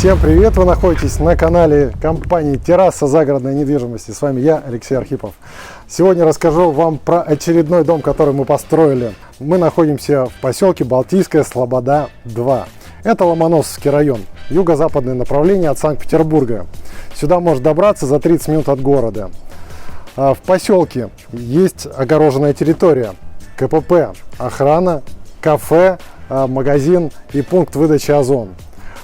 Всем привет! Вы находитесь на канале компании Терраса Загородной недвижимости. С вами я, Алексей Архипов. Сегодня расскажу вам про очередной дом, который мы построили. Мы находимся в поселке Балтийская Слобода 2. Это Ломоносовский район, юго-западное направление от Санкт-Петербурга. Сюда можно добраться за 30 минут от города. В поселке есть огороженная территория, КПП, охрана, кафе, магазин и пункт выдачи Озон.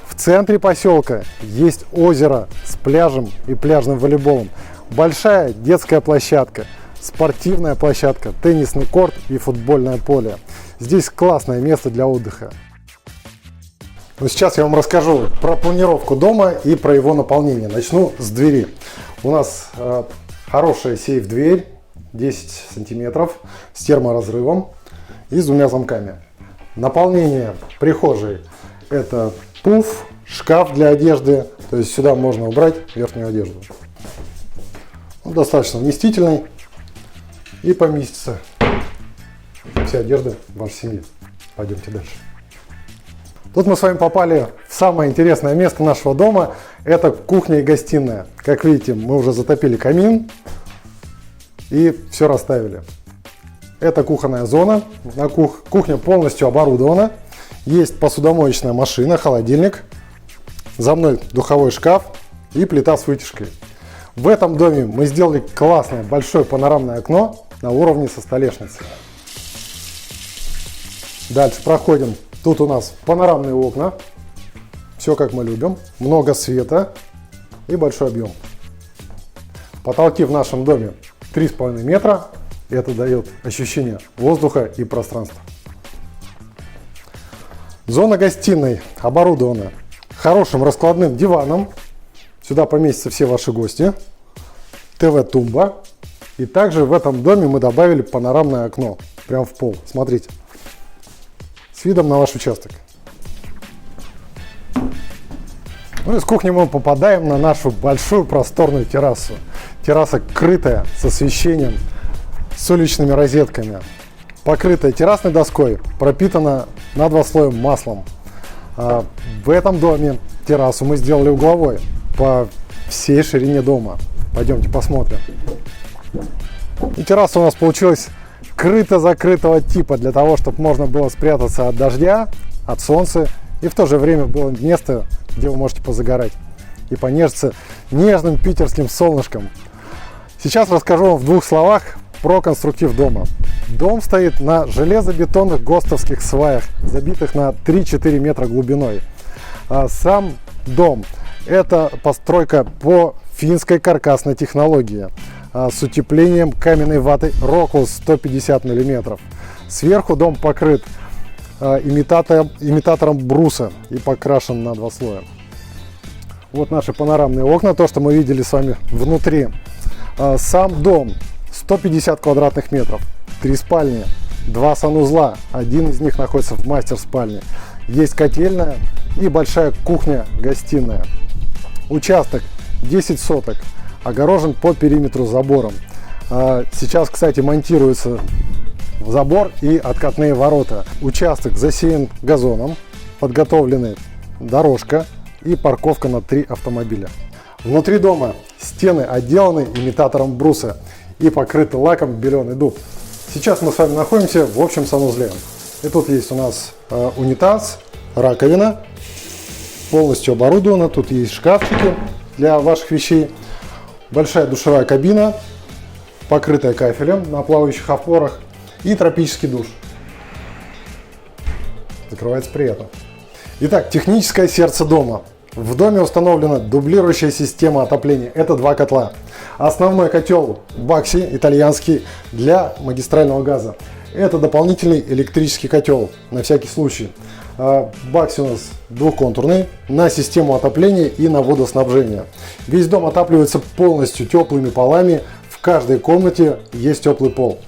В центре поселка есть озеро с пляжем и пляжным волейболом, большая детская площадка, спортивная площадка, теннисный корт и футбольное поле. Здесь классное место для отдыха. Но сейчас я вам расскажу про планировку дома и про его наполнение. Начну с двери. У нас хорошая сейф-дверь, 10 сантиметров, с терморазрывом и с двумя замками. Наполнение прихожей — это пуф, шкаф для одежды, то есть сюда можно убрать верхнюю одежду. Он достаточно вместительный и поместится вся одежда вашей семьи. Пойдемте дальше. Тут мы с вами попали в самое интересное место нашего дома. Это кухня и гостиная. Как видите, мы уже затопили камин и все расставили. Это кухонная зона. Кухня полностью оборудована. Есть посудомоечная машина, холодильник. За мной духовой шкаф и плита с вытяжкой. В этом доме мы сделали классное большое панорамное окно на уровне со столешницей. Дальше проходим. Тут у нас панорамные окна. Все как мы любим. Много света и большой объем. Потолки в нашем доме 3,5 метра. Это дает ощущение воздуха и пространства. Зона гостиной оборудована хорошим раскладным диваном. Сюда поместятся все ваши гости. ТВ-тумба. И также в этом доме мы добавили панорамное окно. Прямо в пол. Смотрите. С видом на ваш участок. Ну и с кухни мы попадаем на нашу большую просторную террасу. Терраса крытая, с освещением, с уличными розетками. Покрытая террасной доской, пропитана на 2 слоя маслом. В этом доме террасу мы сделали угловой по всей ширине дома. Пойдемте посмотрим. И терраса у нас получилась крыто-закрытого типа, для того, чтобы можно было спрятаться от дождя, от солнца, и в то же время было место, где вы можете позагорать и понежиться нежным питерским солнышком. Сейчас расскажу вам в 2 словах про конструктив дома. Дом стоит на железобетонных ГОСТовских сваях, забитых на 3-4 метра глубиной. Сам дом — это постройка по финской каркасной технологии с утеплением каменной ватой Роквелл 150 мм. Сверху дом покрыт имитатором бруса и покрашен на 2 слоя. Вот наши панорамные окна, то, что мы видели с вами внутри. Сам дом 150 квадратных метров, 3 спальни, 2 санузла, один из них находится в мастер-спальне. Есть котельная и большая кухня-гостиная. Участок 10 соток, огорожен по периметру забором. Сейчас, кстати, монтируется забор и откатные ворота. Участок засеян газоном, подготовлены дорожка и парковка на 3 автомобиля. Внутри дома стены отделаны имитатором бруса и покрыты лаком беленый дуб. Сейчас мы с вами находимся в общем санузле. И тут есть у нас унитаз, раковина, полностью оборудована. Тут есть шкафчики для ваших вещей, большая душевая кабина, покрытая кафелем на плавающих опорах, и тропический душ. Закрывается приятно. Итак, техническое сердце дома. В доме установлена дублирующая система отопления. Это 2 котла. Основной котел Бакси, итальянский, для магистрального газа. Это дополнительный электрический котел, на всякий случай. Бакси у нас двухконтурный, на систему отопления и на водоснабжение. Весь дом отапливается полностью теплыми полами. В каждой комнате есть теплый пол.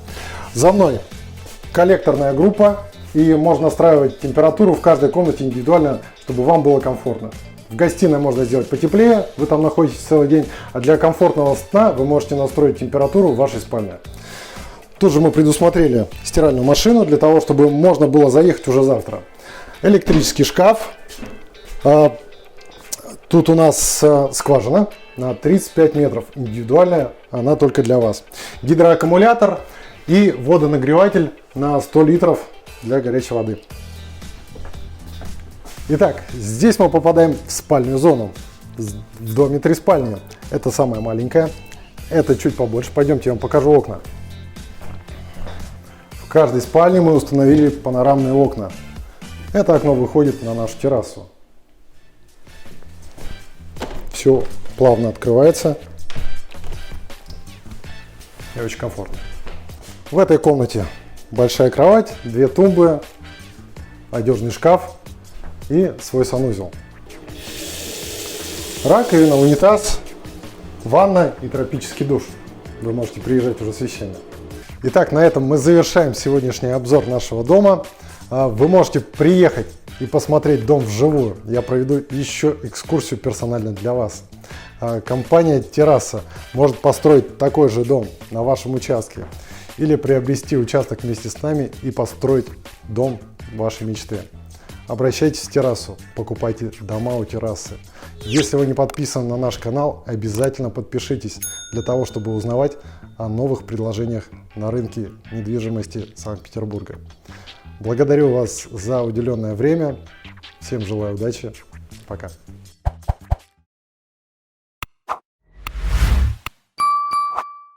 За мной коллекторная группа, и можно настраивать температуру в каждой комнате индивидуально, чтобы вам было комфортно. В гостиной можно сделать потеплее, вы там находитесь целый день, а для комфортного сна вы можете настроить температуру в вашей спальне. Тут же мы предусмотрели стиральную машину для того, чтобы можно было заехать уже завтра. Электрический шкаф. Тут у нас скважина на 35 метров, индивидуальная, она только для вас. Гидроаккумулятор и водонагреватель на 100 литров для горячей воды. Итак, здесь мы попадаем в спальную зону. В доме 3 спальни. Это самая маленькая, это чуть побольше. Пойдемте, я вам покажу окна. В каждой спальне мы установили панорамные окна. Это окно выходит на нашу террасу. Все плавно открывается и очень комфортно. В этой комнате большая кровать, 2 тумбы, одежный шкаф и свой санузел. Раковина, унитаз, ванна и тропический душ. Вы можете приезжать уже с вещами. Итак, на этом мы завершаем сегодняшний обзор нашего дома. Вы можете приехать и посмотреть дом вживую. Я проведу еще экскурсию персонально для вас. Компания «Терраса» может построить такой же дом на вашем участке или приобрести участок вместе с нами и построить дом вашей мечты. Обращайтесь в «Террасу», покупайте дома у «Террасы». Если вы не подписаны на наш канал, обязательно подпишитесь для того, чтобы узнавать о новых предложениях на рынке недвижимости Санкт-Петербурга. Благодарю вас за уделенное время. Всем желаю удачи. Пока.